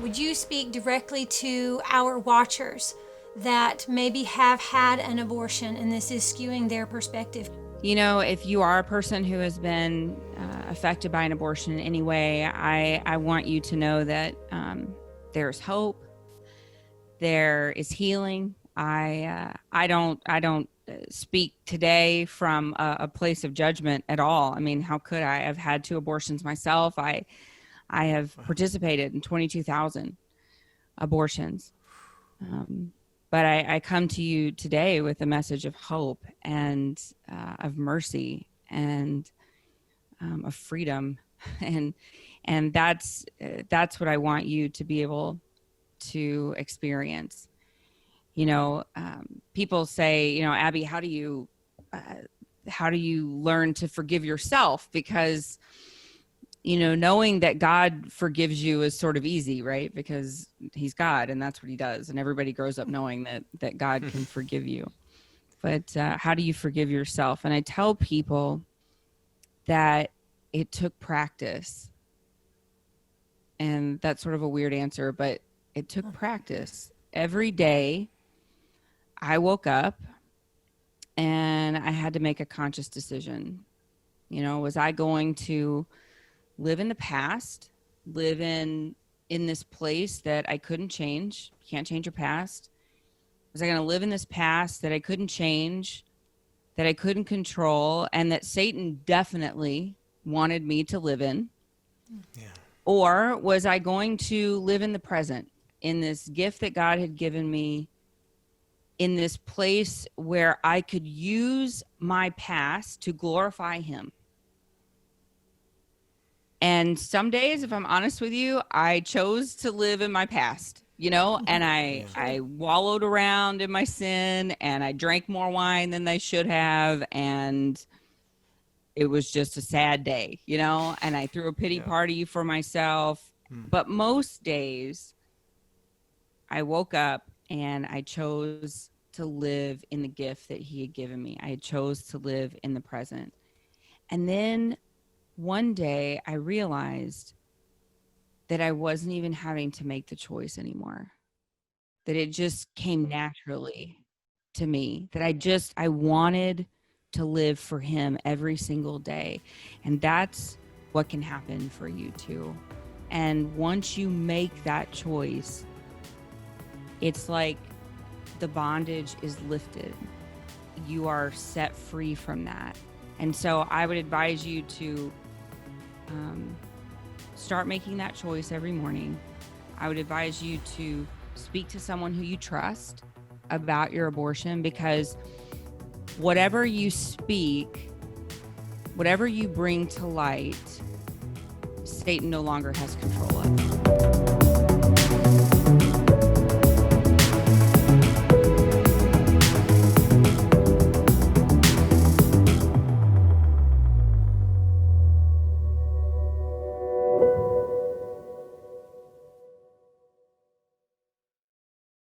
would you speak directly to our watchers that maybe have had an abortion and this is skewing their perspective? You know, if you are a person who has been affected by an abortion in any way, I want you to know that there's hope. There is healing. I don't speak today from a place of judgment at all. I mean, how could I? I've had 2 abortions myself. I have participated in 22,000 abortions. But I come to you today with a message of hope and of mercy and of freedom, and that's what I want you to be able to experience. You know, people say, you know, Abby, how do you learn to forgive yourself? Because, you know, knowing that God forgives you is sort of easy, right? Because he's God and that's what he does. And everybody grows up knowing that God can forgive you. But how do you forgive yourself? And I tell people that it took practice. And that's sort of a weird answer, but it took practice. Every day I woke up and I had to make a conscious decision. You know, was I going to live in the past, live in this place that I couldn't change? You can't change your past. Was I going to live in this past that I couldn't change, that I couldn't control, and that Satan definitely wanted me to live in? Yeah. Or was I going to live in the present, in this gift that God had given me, in this place where I could use my past to glorify him? And some days, if I'm honest with you, I chose to live in my past, you know, and I wallowed around in my sin and I drank more wine than I should have. And it was just a sad day, you know, and I threw a pity party for myself. But most days I woke up and I chose to live in the gift that he had given me. I chose to live in the present. And then one day I realized that I wasn't even having to make the choice anymore, that it just came naturally to me, that I wanted to live for him every single day. And that's what can happen for you too. And once you make that choice, it's like the bondage is lifted. You are set free from that. And so I would advise you to start making that choice every morning. I would advise you to speak to someone who you trust about your abortion, because whatever you speak, whatever you bring to light, Satan no longer has control of.